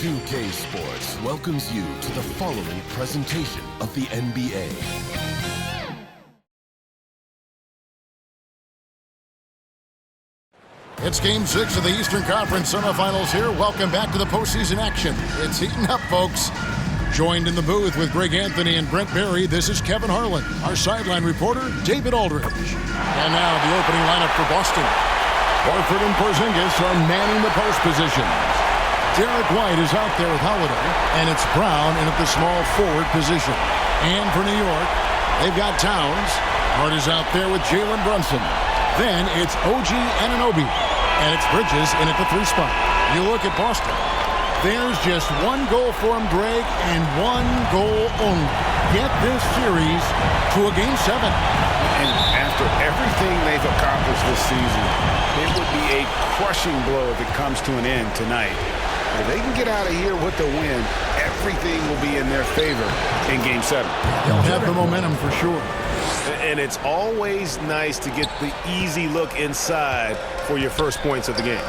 2K Sports welcomes you to the following presentation of the NBA. It's Game 6 of the Eastern Conference semifinals here. Welcome back to the postseason action. It's heating up, folks. Joined in the booth with Greg Anthony and Brent Barry, this is Kevin Harlan. Our sideline reporter, David Aldridge. And now the opening lineup for Boston. Horford and Porzingis are manning the post positions. Derek White is out there with Holiday, and it's Brown in at the small forward position. And for New York, they've got Towns. Hart is out there with Jalen Brunson. Then it's OG Anunoby, and it's Bridges in at the 3 spot. You look at Boston. There's just one goal for him, Greg, and one goal only. Get this series to a Game 7. And after everything they've accomplished this season, it would be a crushing blow if it comes to an end tonight. If they can get out of here with the win, everything will be in their favor in Game 7. They'll have the momentum for sure. And it's always nice to get the easy look inside for your first points of the game.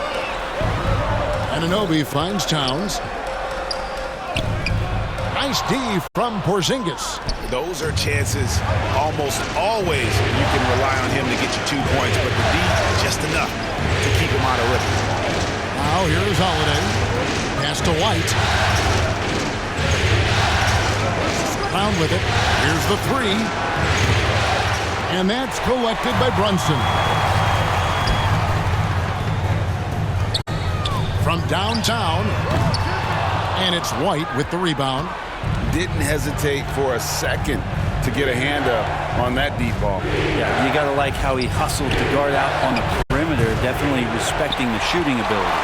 Anunoby finds Towns. Nice D from Porzingis. Those are chances almost always you can rely on him to get you 2 points, but the D just enough to keep him out of rhythm. Now here's Holiday. Pass to White. Brown with it. Here's the 3. And that's collected by Brunson. From downtown. And it's White with the rebound. Didn't hesitate for a second to get a hand up on that deep ball. Yeah, you got to like how he hustled to guard out on the perimeter, definitely respecting the shooting ability.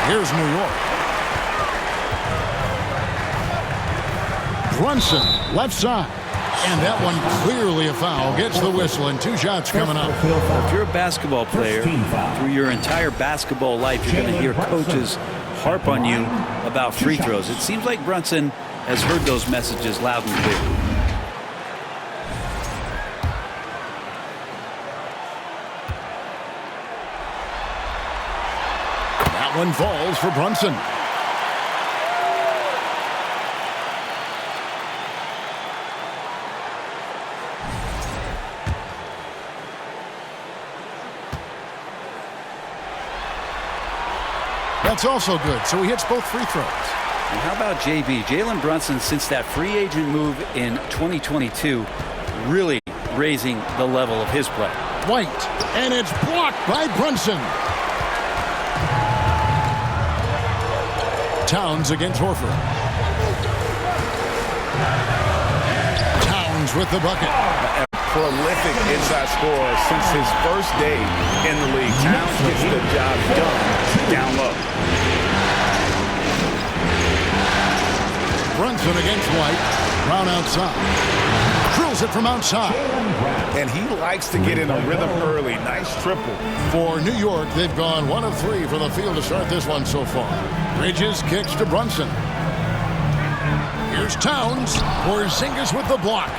Here's New York. Brunson, left side. And that one clearly a foul. Gets the whistle, and 2 shots coming up. If you're a basketball player, through your entire basketball life, you're going to hear coaches harp on you about free throws. It seems like Brunson has heard those messages loud and clear. That one falls for Brunson. That's also good, so he hits both free throws. And how about JB? Jalen Brunson, since that free agent move in 2022, really raising the level of his play. White, and it's blocked by Brunson. Towns against Horford. Towns with the bucket. A prolific inside scorer since his first day in the league. Towns gets the job done down low. Brunson against White. Brown outside. Drills it from outside. And he likes to get in a rhythm early. Nice triple. For New York, they've gone 1 of 3 from the field to start this one so far. Bridges kicks to Brunson. Here's Towns. Porzingis with the block.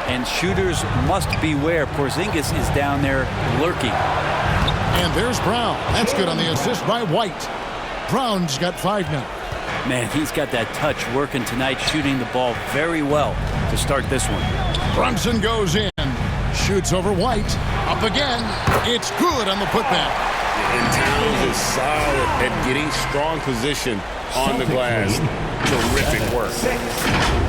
And shooters must beware. Porzingis is down there lurking. And there's Brown. That's good on the assist by White. Brown's got 5 now. Man, he's got that touch working tonight, shooting the ball very well to start this one. Brunson goes in. Shoots over White. Up again. It's good on the putback. And Towns is solid at getting strong position on the glass. Terrific work.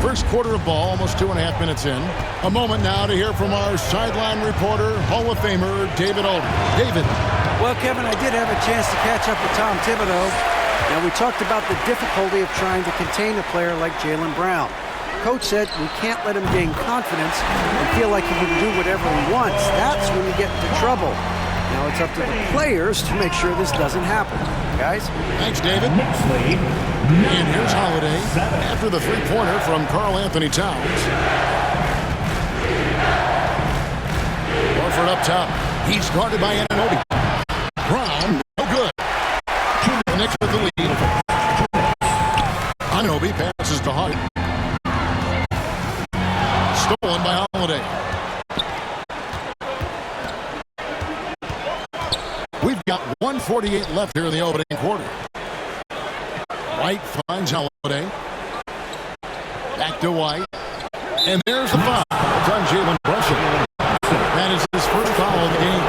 First quarter of ball, almost 2.5 minutes in. A moment now to hear from our sideline reporter, Hall of Famer, David Aldridge. David. Well, Kevin, I did have a chance to catch up with Tom Thibodeau. Now, we talked about the difficulty of trying to contain a player like Jaylen Brown. Coach said we can't let him gain confidence and feel like he can do whatever he wants. That's when you get into trouble. Now it's up to the players to make sure this doesn't happen. Guys? Thanks, David. And here's Holiday after the 3-pointer from Karl Anthony Towns. Horford up top. He's guarded by Anunoby. Brown, no good. The Knicks with the lead. Anunoby passes to Hart. Stolen by Holiday. We've got 1:48 left here in the opening quarter. White finds Holiday. Back to White. And there's the foul. It's on Jalen Brunson. That is his first foul of the game.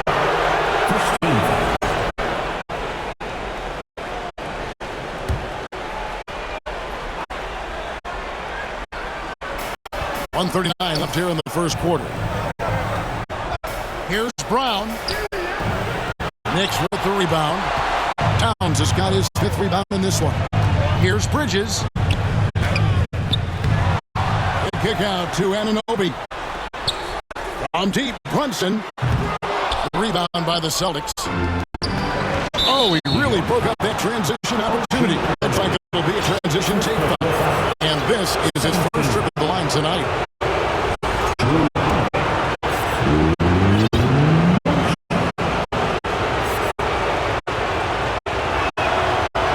1:39 left here in the first quarter. Here's Brown. Knicks with the rebound. Towns has got his 5th rebound in this one. Here's Bridges. The kick out to Anunoby. From deep, Brunson. Rebound by the Celtics. Oh, he really broke up that transition opportunity. Looks like it'll be a transition take foul. And this is his first trip at the line tonight.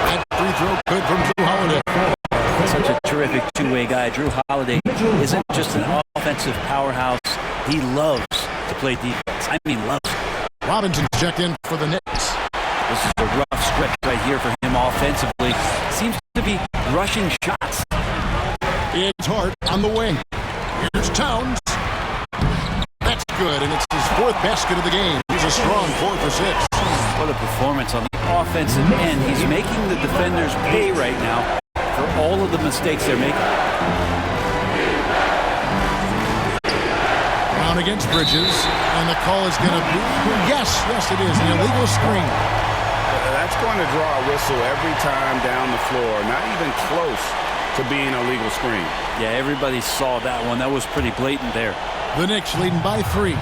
That free throw good from Drew Holiday. Such a terrific two-way guy. Drew Holiday isn't just an offensive powerhouse. He loves to play defense. I mean, loves. Robinson checked in for the Knicks. This is a rough stretch right here for him offensively. Seems to be rushing shots. It's Hart on the wing. Here's Towns. That's good, and it's his 4th basket of the game. He's a strong 4 for 6. What a performance on the offensive end. He's making the defenders pay right now for all of the mistakes they're making. Brown against Bridges, and the call is going to be, yes, it is, the illegal screen. That's going to draw a whistle every time down the floor. Not even close to being a legal screen. Yeah, everybody saw that one. That was pretty blatant there. The Knicks leading by 3.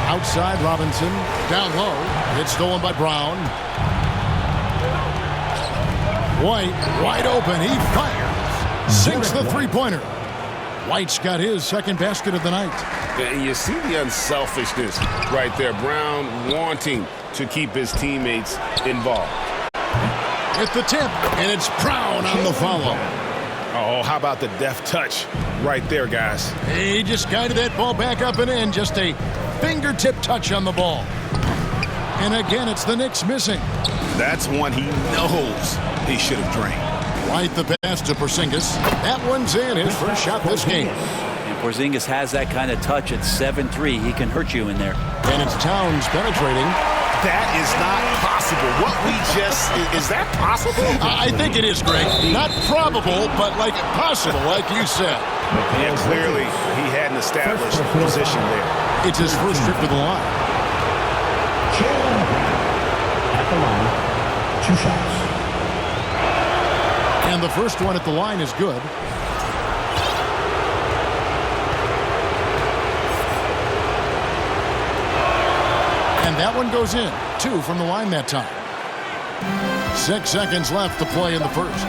Outside, Robinson. Down low. It's stolen by Brown. White, wide open. He fires. Sinks the three-pointer. White's got his 2nd basket of the night. And you see the unselfishness right there. Brown wanting to keep his teammates involved. At the tip, and it's Brown on the follow. Oh, how about the deft touch right there, guys? He just guided that ball back up and in. Just a fingertip touch on the ball. And again, it's the Knicks missing. That's one he knows he should have drained. White the pass to Porzingis. That one's in. His first shot this game. And Porzingis has that kind of touch at 7'3". He can hurt you in there. And it's Towns penetrating. That is not possible. What we just... Is that possible? I think it is, Greg. Not probable, but like possible, like you said. Yeah, clearly he hadn't established position there. It's his first trip to the line. At the line, 2 shots. And the first one at the line is good. And that one goes in. 2 from the line that time. 6 seconds left to play in the first.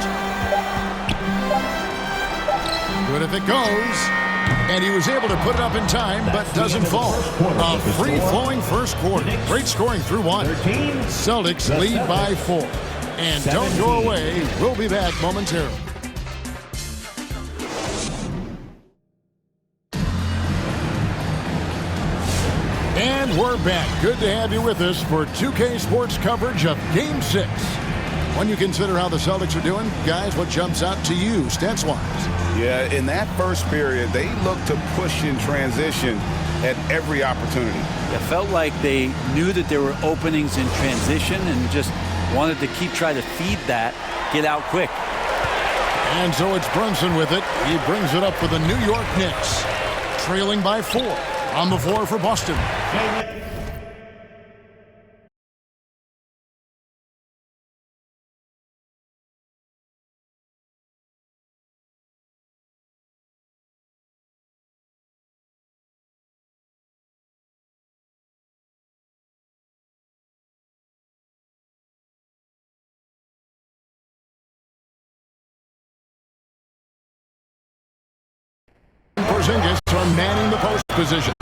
Good if it goes. And he was able to put it up in time, but doesn't fall. A free-flowing first quarter. Great scoring through 1. Celtics lead by 4. And don't go away. We'll be back momentarily. And we're back. Good to have you with us for 2K Sports coverage of Game 6. When you consider how the Celtics are doing, guys, what jumps out to you, stats-wise? Yeah, in that first period, they looked to push in transition at every opportunity. It felt like they knew that there were openings in transition and just wanted to keep trying to feed that, get out quick. And so it's Brunson with it. He brings it up for the New York Knicks. Trailing by 4 on the floor for Boston. Porzingis are manning the post position.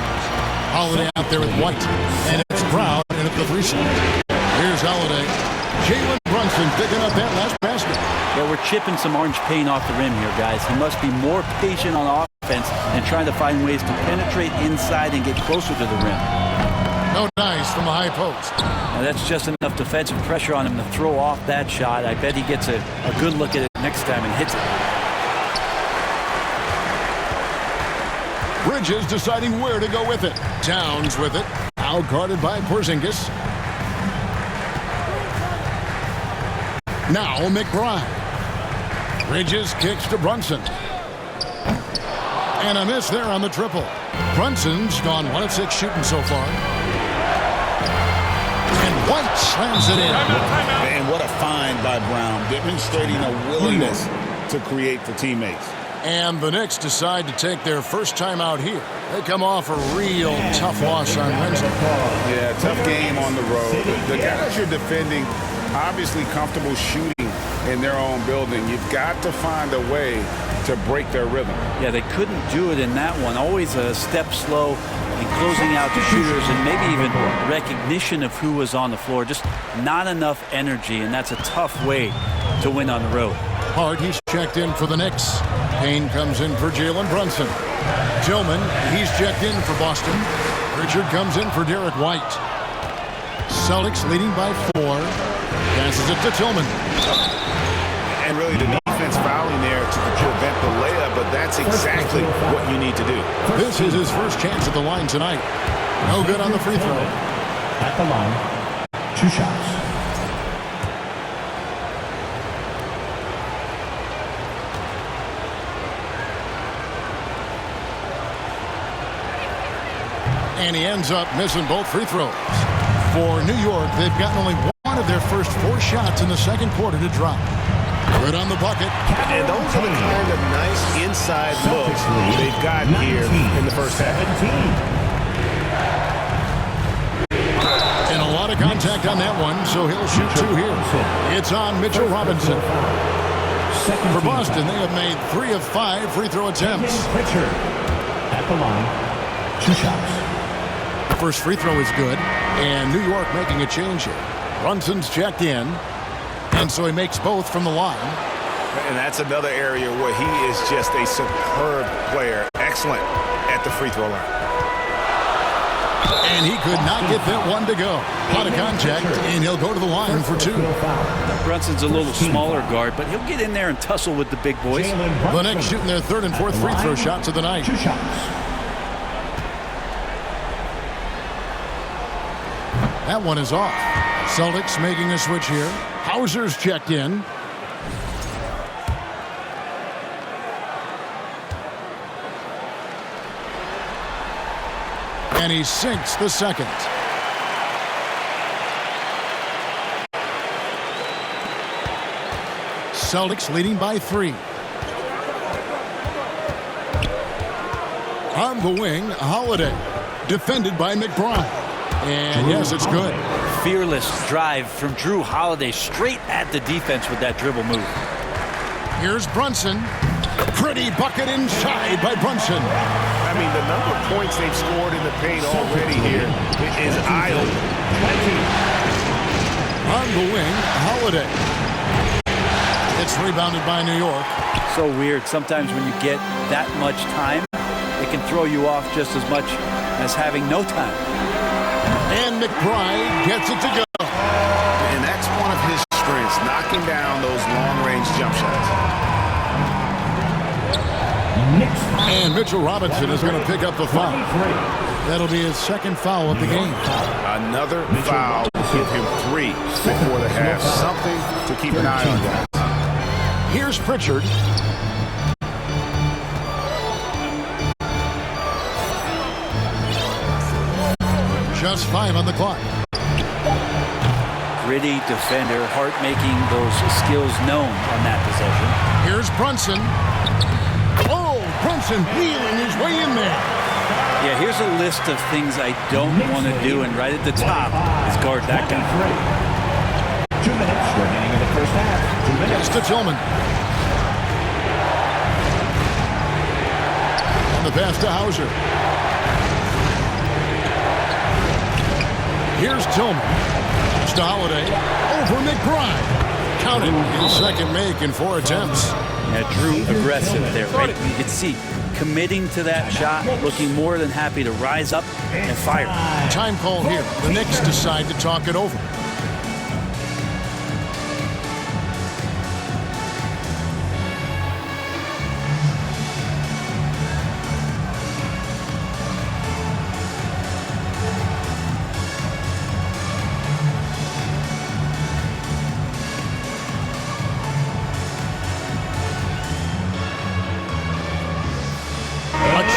Holiday out there with White. And it's Brown in at the 3 slot. Here's Holiday. Jalen Brunson picking up that last basket. Yeah, we're chipping some orange paint off the rim here, guys. He must be more patient on offense and trying to find ways to penetrate inside and get closer to the rim. No dice from the high post. Now that's just enough enough defensive pressure on him to throw off that shot. I bet he gets a good look at it next time and hits it. Bridges deciding where to go with it. Towns with it. Out guarded by Porzingis. Now McBride. Bridges kicks to Brunson. And a miss there on the triple. Brunson's gone 1 of 6 shooting so far. And White slams it in. And what a find by Brown, demonstrating a willingness to create for teammates. And the Knicks decide to take their first time out here. They come off a real tough loss on Wednesday. Yeah, tough game on the road. The guys you're defending, obviously comfortable shooting in their own building. You've got to find a way to break their rhythm. Yeah, they couldn't do it in that one. Always a step slow in closing out the shooters and maybe even recognition of who was on the floor. Just not enough energy, and that's a tough way to win on the road. Hart, he's checked in for the Knicks. Payne comes in for Jalen Brunson. Tillman, he's checked in for Boston. Richard comes in for Derek White. Celtics leading by 4. Passes it to Tillman. And really the defense fouling there to prevent the layup, but that's exactly what you need to do. This is his first chance at the line tonight. No good on the free throw. At the line, 2 shots. And he ends up missing both free throws. For New York, they've gotten only 1 of their first 4 shots in the second quarter to drop. Good on the bucket. And those are the kind of nice inside looks they've gotten here in the first half. And a lot of contact on that one, so he'll shoot 2 here. It's on Mitchell Robinson. For Boston, they have made 3 of 5 free throw attempts. At the line, 2 shots. First free throw is good, and New York making a change here. Brunson's checked in, and so he makes both from the line. And that's another area where he is just a superb player. Excellent at the free throw line. And he could not get that one to go. A lot of contact, and he'll go to the line for 2. Brunson's a little smaller guard, but he'll get in there and tussle with the big boys. The Knicks shooting their 3rd and 4th free throw shots of the night. 2 shots. That one is off. Celtics making a switch here. Hauser's checked in. And he sinks the second. Celtics leading by 3. On the wing, Holiday. Defended by McBride. And yes, it's good. Fearless drive from Drew Holiday straight at the defense with that dribble move. Here's Brunson. Pretty bucket inside by Brunson. I mean, the number of points they've scored in the paint already here is eye-opening. On the wing, Holiday. It's rebounded by New York. So weird. Sometimes when you get that much time, it can throw you off just as much as having no time. And McBride gets it to go. And that's one of his strengths, knocking down those long-range jump shots. And Mitchell Robinson is going to pick up the foul. That'll be his 2nd foul of the game. Another foul to give him 3 before the half. Something to keep an eye on, guys. Here's Pritchard. Just 5 on the clock. Gritty defender, Hart making those skills known on that possession. Here's Brunson. Oh, Brunson wheeling his way in there. Yeah, here's a list of things I don't want to do, and right at the top is guard that guy. 2 minutes remaining in the first half. 2 minutes. It's to Tillman. And the pass to Hauser. Here's Tillman. It's to Holiday. Over McBride. Counted. His 2nd make in 4 attempts. Yeah, Drew aggressive there, right? You can see committing to that shot, looking more than happy to rise up and fire. Time call here. The Knicks decide to talk it over.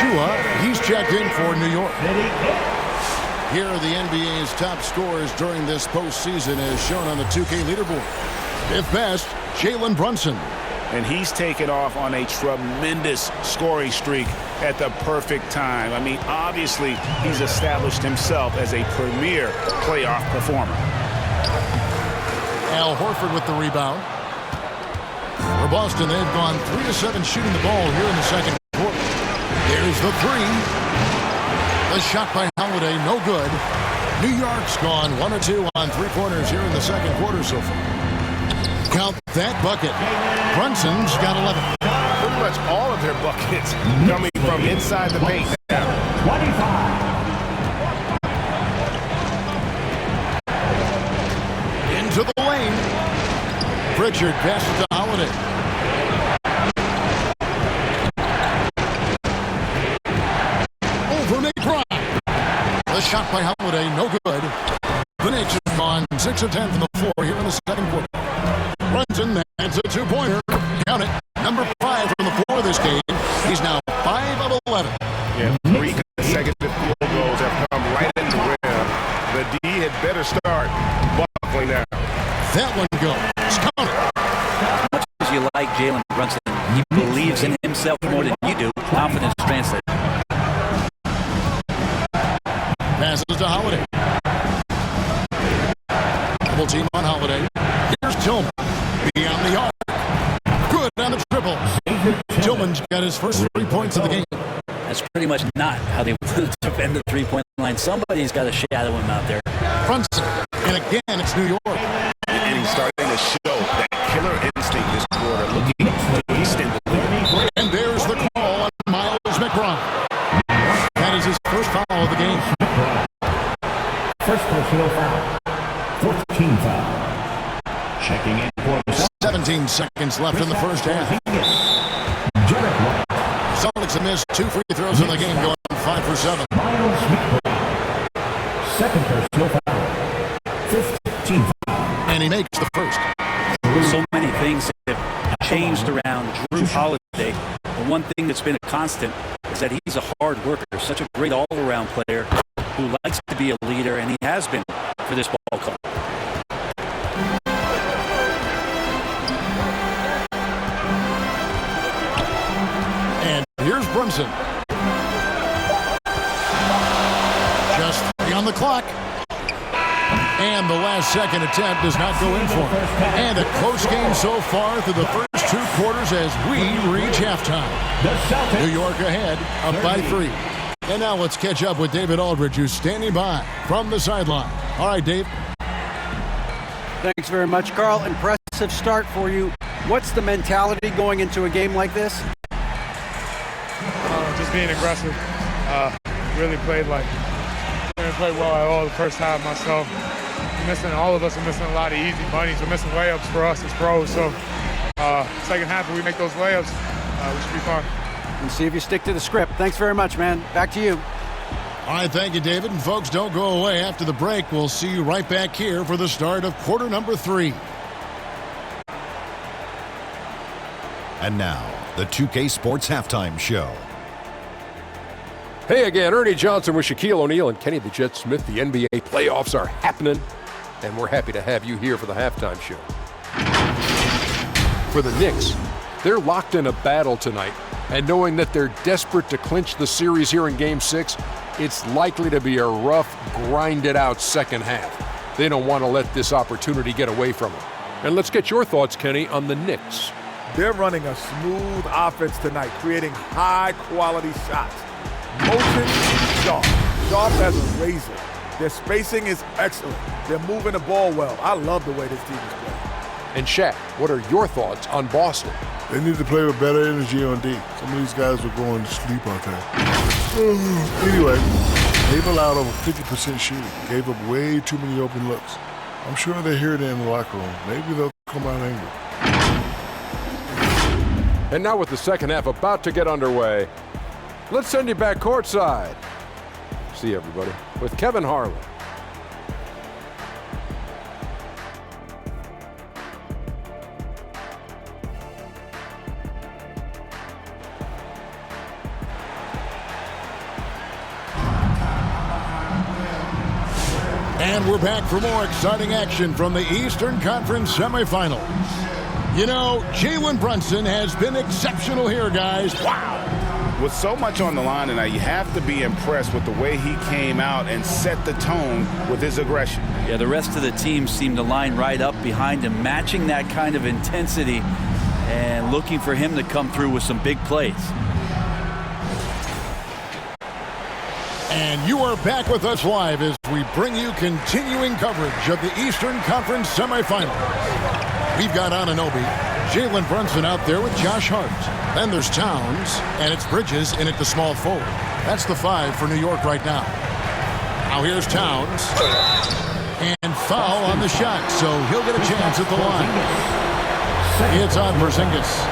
Achua, he's checked in for New York. Here are the NBA's top scorers during this postseason as shown on the 2K leaderboard. Fifth best, Jalen Brunson. And he's taken off on a tremendous scoring streak at the perfect time. I mean, obviously, he's established himself as a premier playoff performer. Al Horford with the rebound. For Boston, they've gone 3 of 7 shooting the ball here in the second quarter. There's the three. The shot by Holiday, no good. New York's gone 1 of 2 on three-pointers here in the second quarter so far. Count that bucket. Brunson's got 11. Pretty much all of their buckets coming from inside the paint now. 25. Into the lane. Pritchard passes to Holiday. Over McBride. The shot by Holiday, no good. The Knicks have gone 6 of 10 from the floor here in the second quarter. Brunson, that's a two-pointer. Count it. Number 5 from the floor this game. He's now 5 of 11. Yeah, 3 consecutive field goals have come right at the rim. The D had better start buckling down. That one goes. Count it. As much as you like Jalen Brunson, he believes in himself more than you do. Confidence translates. Passes to Holiday. Double team on Holiday. Here's Tillman. Beyond the arc. Good on the triple. Tillman's got his first 3 points of the game. That's pretty much not how they defend the three-point line. Somebody's got to shadow him out there. Brunson. And again, it's New York. And he's starting to show that killer instinct this quarter, looking to extend the lead. And there's the call on Miles McBride. That is his first foul of the game. First personal foul. 14 foul. Checking in for 17 seconds left in the first half. Celtics have missed 2 free throws in the game, going 5 for 7. Miles McBride. Second personal foul. 15 foul. And he makes the first. So many things have changed around Drew Holiday. The one thing that's been a constant is that he's a hard worker, such a great all-around player who likes to be a leader, and he has been for this ball club. And here's Brunson. Just 3 on the clock. And the last second attempt does not go in for him. And a close game so far through the first 2 quarters as we reach halftime. New York ahead, up by 3. And now let's catch up with David Aldridge, who's standing by from the sideline. All right, Dave. Thanks very much, Carl. Impressive start for you. What's the mentality going into a game like this? Just being aggressive. Really played didn't play well at all the first half myself. All of us are missing a lot of easy bunnies. We're missing layups for us as pros. So second half, if we make those layups, we should be fine. And see if you stick to the script. Thanks very much, man. Back to you. All right, thank you, David. And folks, don't go away. After the break, we'll see you right back here for the start of quarter number 3. And now, the 2K Sports Halftime Show. Hey again, Ernie Johnson with Shaquille O'Neal and Kenny the Jet Smith. The NBA playoffs are happening, and we're happy to have you here for the halftime show. For the Knicks, they're locked in a battle tonight, and knowing that they're desperate to clinch the series here in Game 6, it's likely to be a rough, grinded-out second half. They don't want to let this opportunity get away from them. And let's get your thoughts, Kenny, on the Knicks. They're running a smooth offense tonight, creating high-quality shots. Motion sharp as a razor. Their spacing is excellent. They're moving the ball well. I love the way this team is playing. And Shaq, what are your thoughts on Boston? They need to play with better energy on D. Some of these guys were going to sleep out there. Anyway, they've allowed over 50% shooting. Gave up way too many open looks. I'm sure they hear it in the locker room. Maybe they'll come out angry. And now with the second half about to get underway, let's send you back courtside. See you, everybody, with Kevin Harlan. And we're back for more exciting action from the Eastern Conference semifinals. You know, Jalen Brunson has been exceptional here, guys. Wow. With so much on the line tonight, you have to be impressed with the way he came out and set the tone with his aggression. Yeah, the rest of the team seemed to line right up behind him, matching that kind of intensity and looking for him to come through with some big plays. And you are back with us live as we bring you continuing coverage of the Eastern Conference semifinals. We've got Anunoby, Jalen Brunson out there with Josh Hart. Then there's Towns, and it's Bridges in at the small forward. That's the 5 for New York right now. Now here's Towns. And foul on the shot, so he'll get a chance at the line. It's on Porzingis.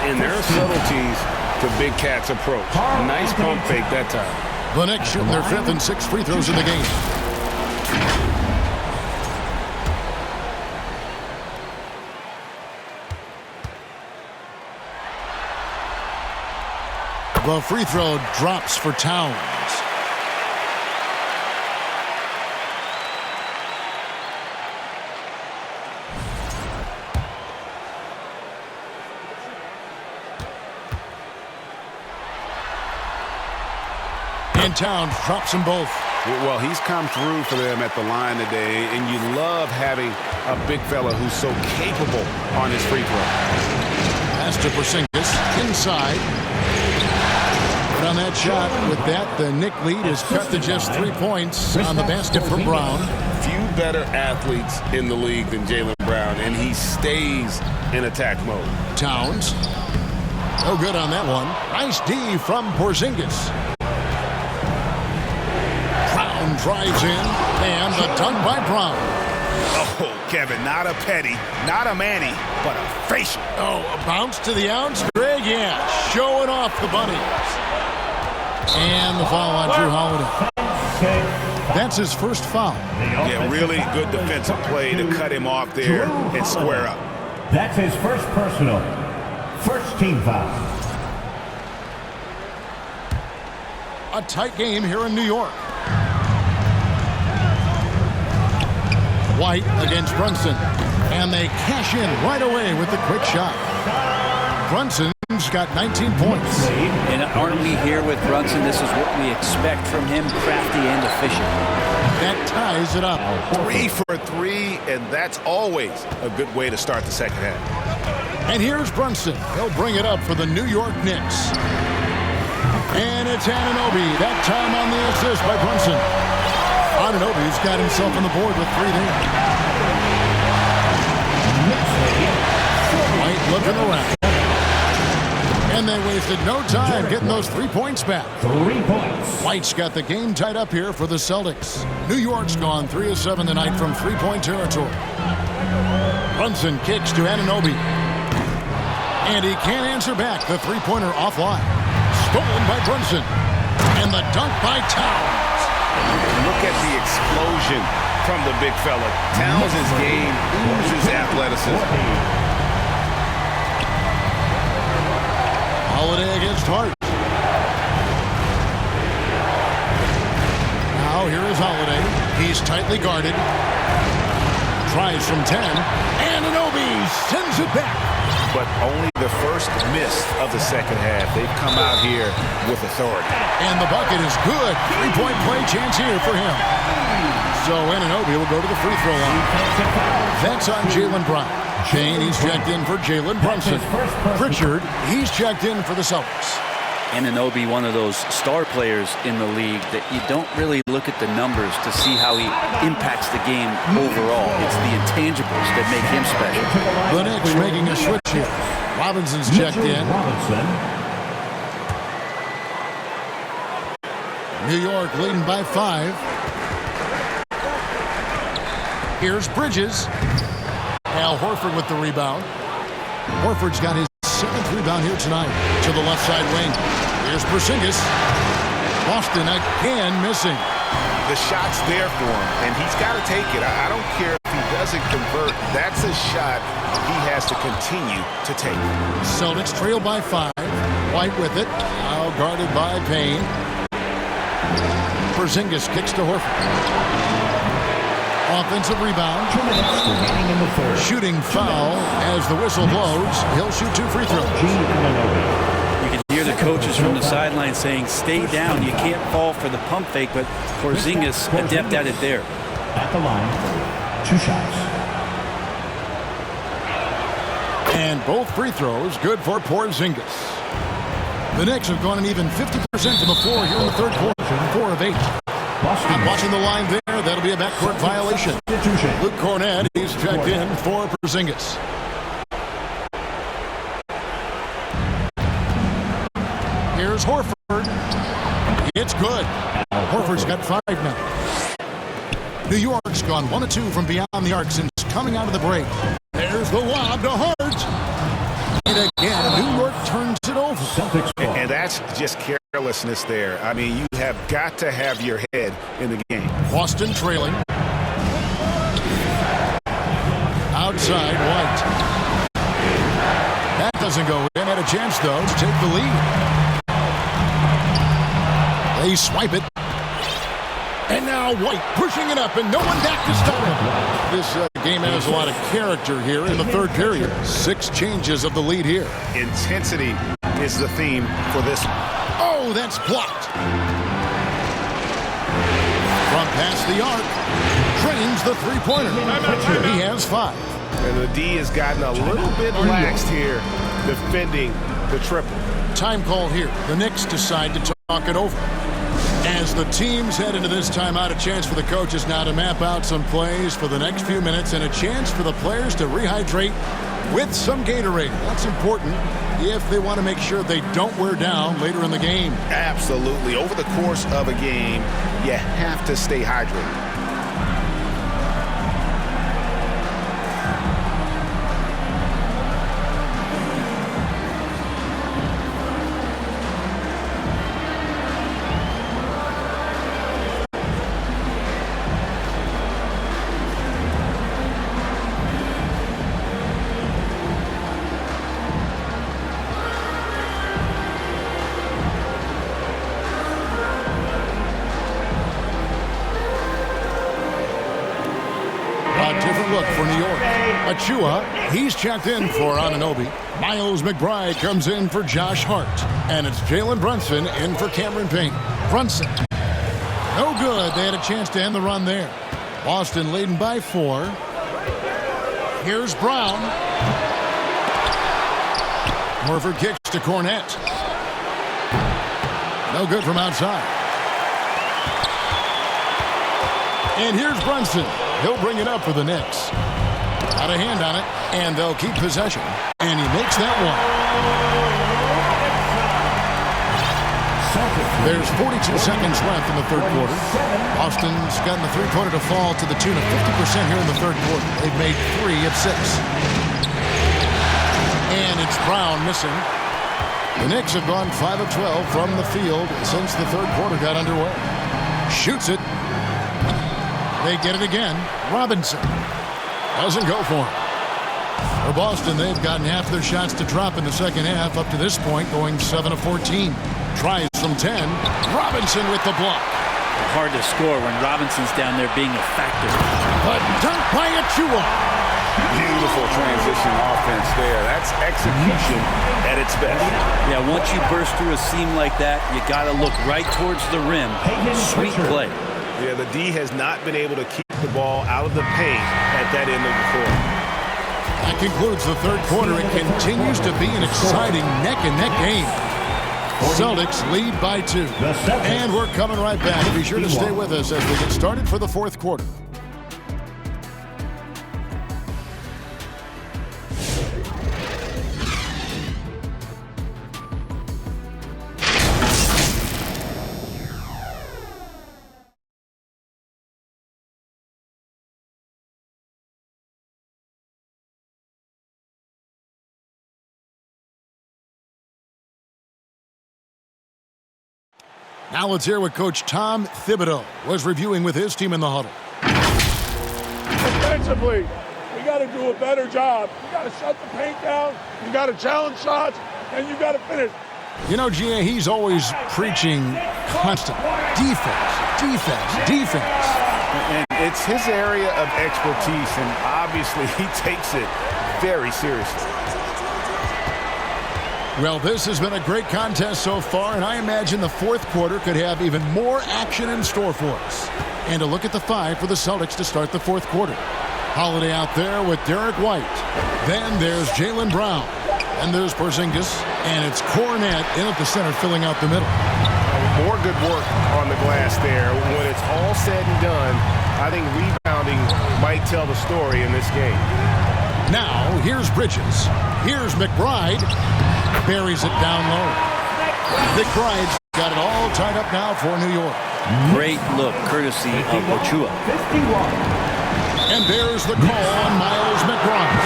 And there are subtleties to Big Cat's approach. Nice pump fake that time. The Knicks shooting their 5th and 6th free throws in the game. The free throw drops for Towns. And Towns drops them both. Well, he's come through for them at the line today, and you love having a big fella who's so capable on his free throw. Pass to Porzingis inside. But on that shot, with that, the Knick lead is cut to just 3 points on the basket for Brown. Few better athletes in the league than Jaylen Brown, and he stays in attack mode. Towns. No good on that one. Nice D from Porzingis. Brown drives in, and the dunk by Brown. Oh, Kevin, not a petty, not a Manny, but a facial. Oh, a bounce to the ounce. Greg, yeah, showing off the bunnies. And the foul on Drew Holiday. That's his first foul. Yeah, really good defensive play to cut him off there and square up. That's his first personal. First team foul. A tight game here in New York. White against Brunson. And they cash in right away with the quick shot. Brunson's got 19 points. And aren't we here with Brunson? This is what we expect from him, crafty and efficient. That ties it up. 3 for 3, and that's always a good way to start the second half. And here's Brunson. He'll bring it up for the New York Knicks. And it's Anunoby. That time on the assist by Brunson. Anunoby's got himself on the board with 3 there. White looking around. And they wasted no time getting those 3 points back. 3 points. White's got the game tied up here for the Celtics. New York's gone 3 of 7 tonight from 3-point territory. Brunson kicks to Anunoby. And he can't answer back. The three-pointer offline. Stolen by Brunson. And the dunk by Towns. Look at the explosion from the big fella. Towns' game oozes athleticism. Holiday against Hart. Now here is Holiday. He's tightly guarded. Tries from 10. Anunoby sends it back. But only the first miss of the second half. They've come out here with authority. And the bucket is good. 3-point play chance here for him. So Anunoby will go to the free throw line. That's on Jaylen Brown. Shane, he's checked in for Jalen Brunson. Pritchard, he's checked in for the Celtics. Anunoby, one of those star players in the league that you don't really look at the numbers to see how he impacts the game overall. It's the intangibles that make him special. The Knicks making a switch here. Robinson's checked in. New York leading by 5. Here's Bridges. Al Horford with the rebound. Horford's got his 7th rebound here tonight to the left side wing. Here's Porzingis. Boston again missing. The shot's there for him, and he's got to take it. I don't care if he doesn't convert. That's a shot he has to continue to take. Celtics trail by 5. White with it. Now guarded by Payne. Porzingis kicks to Horford. Offensive rebound. 2 minutes remaining in the third. Shooting foul as the whistle blows. He'll shoot 2 free throws. You can hear the coaches from the sideline saying, stay down. You can't fall for the pump fake, but Porzingis adept at it there. At the line, 2 shots. And both free throws good for Porzingis. The Knicks have gone an even 50% from the floor here in the third quarter. 4 of 8. Not watching the line there. That'll be a backcourt violation. Luke Cornett, he's checked in for Porzingis. Here's Horford. It's good. Horford's got 5 now. New York's gone 1 of 2 from beyond the arc since coming out of the break. There's the lob to Hart. And again, New York turns it over. And that's just carelessness there. I mean, you have got to have your head in the game. Boston trailing. Outside, White. That doesn't go in. Had a chance, though, to take the lead. They swipe it. And now White pushing it up, and no one back to stop him. This game has a lot of character here in the third period. 6 changes of the lead here. Intensity is the theme for this. Oh, that's blocked. From past the arc, drains the three-pointer. He has 5. And the D has gotten a little bit laxed here, defending the triple. Time call here. The Knicks decide to talk it over. As the teams head into this timeout, a chance for the coaches now to map out some plays for the next few minutes and a chance for the players to rehydrate with some Gatorade. That's important if they want to make sure they don't wear down later in the game. Absolutely. Over the course of a game, you have to stay hydrated. Look for New York. Achua, he's checked in for Anunoby. Miles McBride comes in for Josh Hart. And it's Jalen Brunson in for Cameron Payne. Brunson. No good. They had a chance to end the run there. Boston leading by 4. Here's Brown. Horford kicks to Cornett. No good from outside. And here's Brunson. He'll bring it up for the Knicks. Got a hand on it, and they'll keep possession. And he makes that one. There's 42 seconds left in the third quarter. Boston's gotten the three-pointer to fall to the tune of 50% here in the third quarter. They've made 3 of 6. And it's Brown missing. The Knicks have gone 5 of 12 from the field since the third quarter got underway. Shoots it. They get it again. Robinson doesn't go for him. For Boston, they've gotten half their shots to drop in the second half up to this point, going 7 of 14. Tries from 10. Robinson with the block. Hard to score when Robinson's down there being a factor. But dunk by Achua. Beautiful transition offense there. That's execution at its best. Yeah, once you burst through a seam like that, you got to look right towards the rim. Sweet play. Yeah, the D has not been able to keep the ball out of the paint at that end of the court. That concludes the third quarter. It continues to be an exciting neck-and-neck game. Celtics lead by 2. And we're coming right back. Be sure to stay with us as we get started for the fourth quarter. Now let's hear what Coach Tom Thibodeau was reviewing with his team in the huddle. Defensively, we got to do a better job. You got to shut the paint down. You got to challenge shots, and you got to finish. You know, Gia, he's always preaching constant defense, defense, defense. And it's his area of expertise, and obviously he takes it very seriously. Well, this has been a great contest so far, and I imagine the fourth quarter could have even more action in store for us. And a look at the five for the Celtics to start the fourth quarter. Holiday out there with Derek White. Then there's Jaylen Brown. And there's Porzingis. And it's Cornette in at the center, filling out the middle. More good work on the glass there. When it's all said and done, I think rebounding might tell the story in this game. Now, here's Bridges. Here's McBride. Buries it down low. McBride's got it all tied up now for New York. Great look, courtesy of Ochoa. And there's the call on Miles McBride.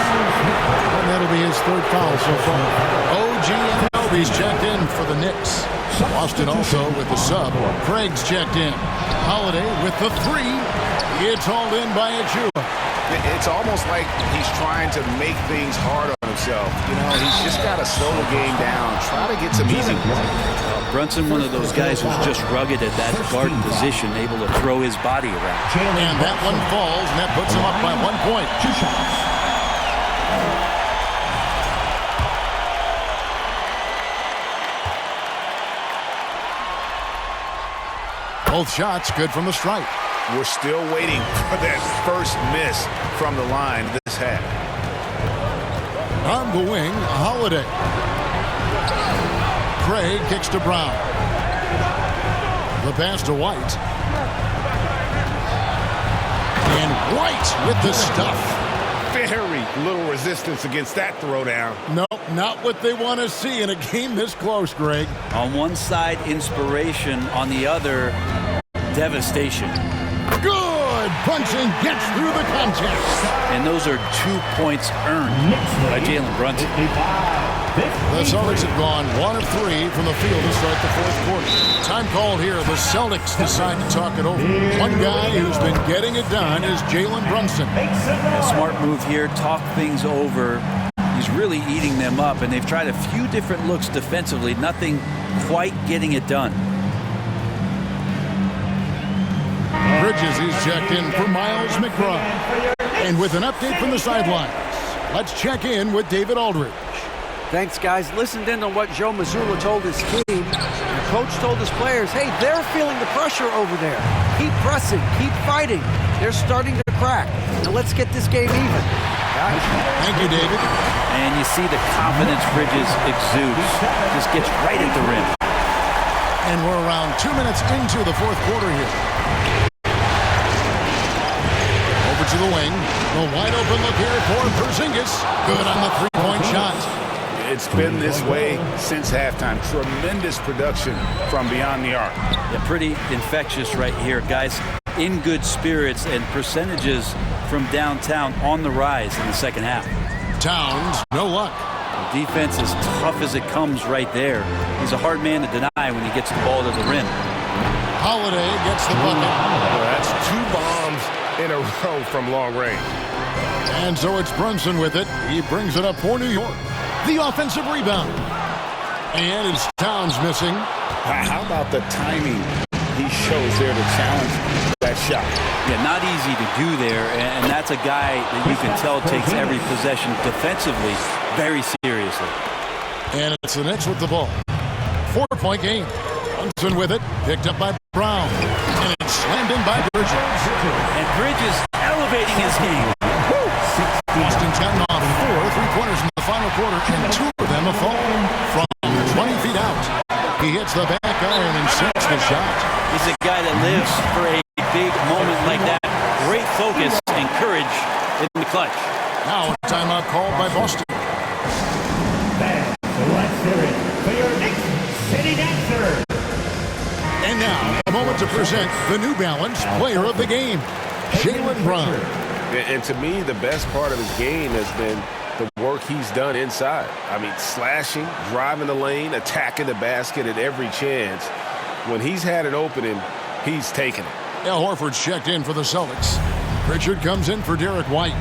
And that'll be his third foul so far. OG Anunoby's checked in for the Knicks. Boston also with the sub. Craig's checked in. Holiday with the three. It's all in by Ochoa. It's almost like he's trying to make things hard on himself. You know, he's just got to slow the game down. Try to get some easy ones. Brunson, one of those guys who's just rugged at that guard position, able to throw his body around. And that one falls, and that puts him up by 1 point. 2 shots. Both shots good from the stripe. We're still waiting for that first miss from the line this half. On the wing, Holiday. Craig kicks to Brown. The pass to White. And White with the stuff. Very little resistance against that throwdown. No, not what they want to see in a game this close, Greg. On one side, inspiration. On the other, devastation. Good! Brunson gets through the contest. And those are 2 points earned by Jalen Brunson. The Celtics have gone 1 of 3 from the field to start the fourth quarter. Time called here. The Celtics decide to talk it over. One guy who's been getting it done is Jalen Brunson. A smart move here. Talk things over. He's really eating them up, and they've tried a few different looks defensively. Nothing quite getting it done. Bridges is checked in for Miles McBride. And with an update from the sidelines, let's check in with David Aldridge. Thanks, guys. Listened in on what Joe Mazzulla told his team. The coach told his players, hey, they're feeling the pressure over there. Keep pressing. Keep fighting. They're starting to crack. Now let's get this game even. Guys. Thank you, David. And you see the confidence Bridges exudes. Just gets right at the rim. And we're around 2 minutes into the fourth quarter here. Over to the wing. A wide open look here for Porzingis. Good on the three-point shot. It's been this way since halftime. Tremendous production from beyond the arc. Yeah, pretty infectious right here, guys. In good spirits and percentages from downtown on the rise in the second half. Towns, no luck. The defense is tough as it comes right there. He's a hard man to deny when he gets the ball to the rim. Holiday gets the bucket. Well, that's 2 bombs in a row from long range. And so it's Brunson with it. He brings it up for New York. The offensive rebound. And it's Towns missing. How about the timing he shows there to challenge that shot? Yeah, not easy to do there, and that's a guy that you can tell takes every possession defensively very seriously. And it's the Knicks with the ball. 4-point game. Brunson with it. Picked up by Brown. And it's slammed in by Bridges. And Bridges elevating his game. Boston's gotten off 4 3-pointers in the final quarter, and 2 of them have fallen from 20 feet out. He hits the back iron and sinks the shot. He's a guy that lives for a big moment like that. Great focus and courage in the clutch. Now a timeout called by Boston. And now a moment to present the New Balance Player of the Game, Jaylen Brown. And to me, the best part of his game has been the work he's done inside. I mean, slashing, driving the lane, attacking the basket at every chance. When he's had an opening, he's taken it. Al Horford's checked in for the Celtics. Pritchard comes in for Derek White.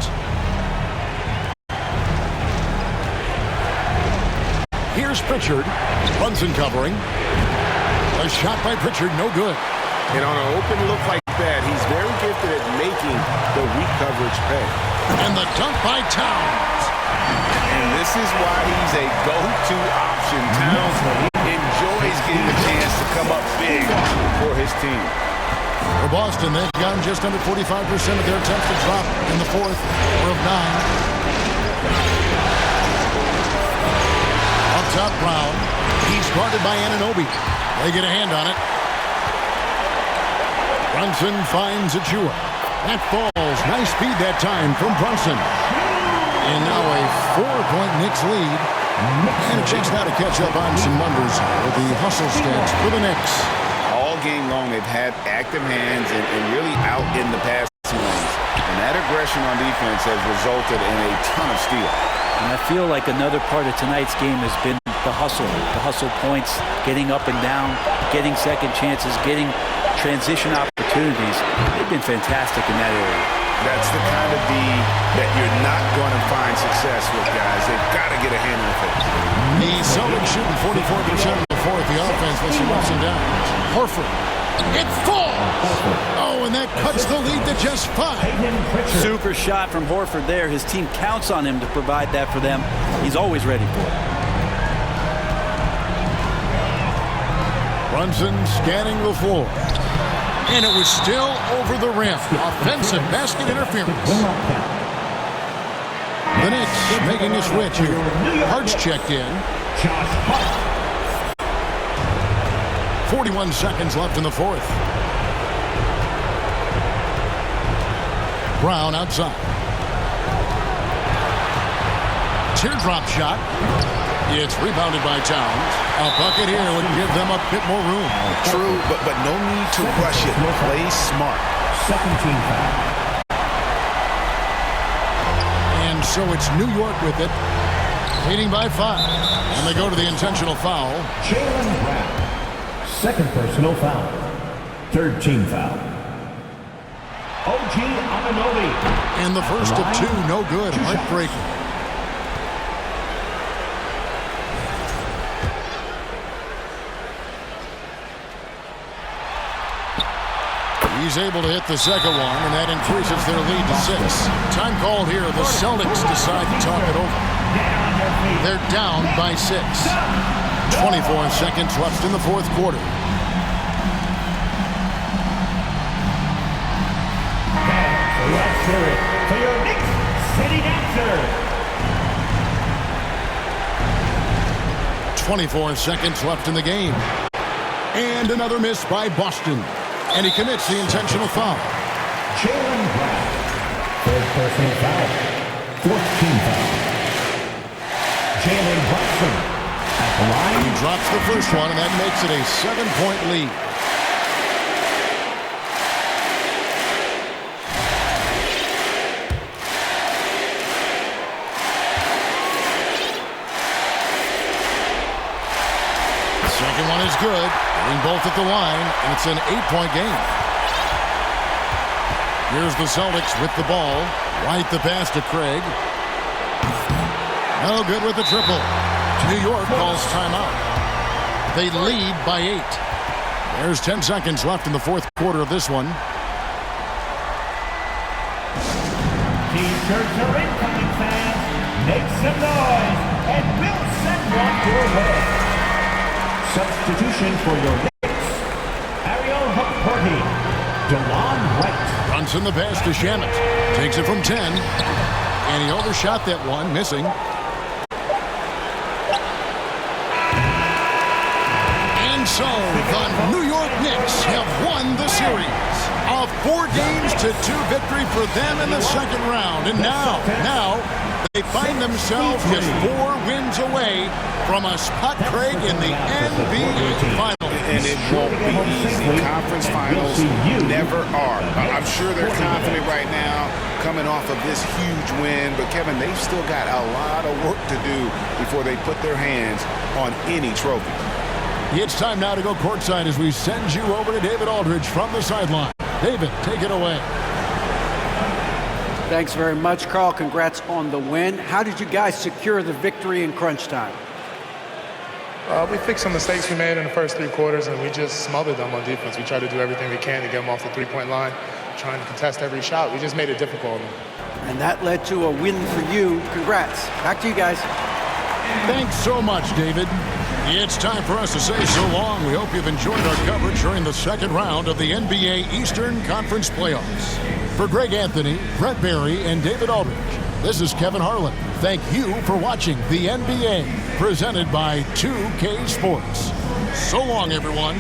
Here's Pritchard. Brunson covering. A shot by Pritchard, no good. And on an open look like that, he's very gifted at making the weak coverage pay. And the dunk by Towns. And this is why he's a go-to option. Towns enjoys getting a chance to come up big for his team. For Boston, they've gotten just under 45% of their attempts to drop in the fourth of 9. Up top, Brown. He's guarded by Anunoby. They get a hand on it. Brunson finds Achua. That falls. Nice speed that time from Brunson. And now a 4-point Knicks lead. And a chance now to catch up on some numbers with the hustle stats for the Knicks. All game long, they've had active hands and really out in the passing lanes. And that aggression on defense has resulted in a ton of steals. And I feel like another part of tonight's game has been the hustle points, getting up and down, getting second chances, getting transition opportunities. They've been fantastic in that area. That's the kind of D that you're not going to find success with, guys. They've got to get a hand in the face. The Celtics shooting 44% in the fourth. The offense with some ups and downs. Horford. It falls! Oh, and that cuts the lead to just 5. Super shot from Horford there. His team counts on him to provide that for them. He's always ready for it. Brunson scanning the floor. And it was still over the rim. Offensive basket interference. The Knicks making a switch here. Hart's checked in. 41 seconds left in the fourth. Brown outside. Teardrop shot. It's rebounded by Towns. A bucket here would give them a bit more room. True, but no need to rush it. Play smart. Second team foul. And so it's New York with it. Leading by 5. And they go to the intentional foul. Jaylen Brown. Second personal foul. Third team foul. OG Anunoby. And the first of 2, no good. Heartbreaking. He's able to hit the second one, and that increases their lead to 6. Time called here. The Celtics decide to talk it over. They're down by 6. 24 seconds left in the fourth quarter. Let's hear it for your Knicks City Dancer. 24 seconds left in the game. And another miss by Boston. And he commits the intentional foul. Jaylen Brown. Third personal foul. Fourth team foul. Jalen Brunson at the line. He drops the first one, and that makes it a 7-point lead. The second one is good. Getting both at the line, and it's an 8-point game. Here's the Celtics with the ball. White the pass to Craig. No good with the triple. New York calls timeout. They lead by 8. There's 10 seconds left in the fourth quarter of this one. T-shirts are incoming, fans. Make some noise, and we'll send one your way. Substitution for your Knicks. Ariel Hukporti. DeLon Wright. Brunson the pass to Shamet. Takes it from 10. And he overshot that one, missing. And so the New York Knicks have won the series. A 4-2 victory for them in the second round. And now they find themselves just 4 wins away from a spot, Craig, in the NBA Finals. And it won't be easy. Conference finals never are. I'm sure they're confident right now coming off of this huge win. But, Kevin, they've still got a lot of work to do before they put their hands on any trophy. It's time now to go courtside as we send you over to David Aldridge from the sideline. David, take it away. Thanks very much, Carl. Congrats on the win. How did you guys secure the victory in crunch time? We fixed some mistakes we made in the first 3 quarters, and we just smothered them on defense. We tried to do everything we can to get them off the three-point line, trying to contest every shot. We just made it difficult. And that led to a win for you. Congrats. Back to you guys. Thanks so much, David. It's time for us to say so long. We hope you've enjoyed our coverage during the second round of the NBA Eastern Conference Playoffs. For Greg Anthony, Brent Barry, and David Aldridge, this is Kevin Harlan. Thank you for watching the NBA, presented by 2K Sports. So long, everyone.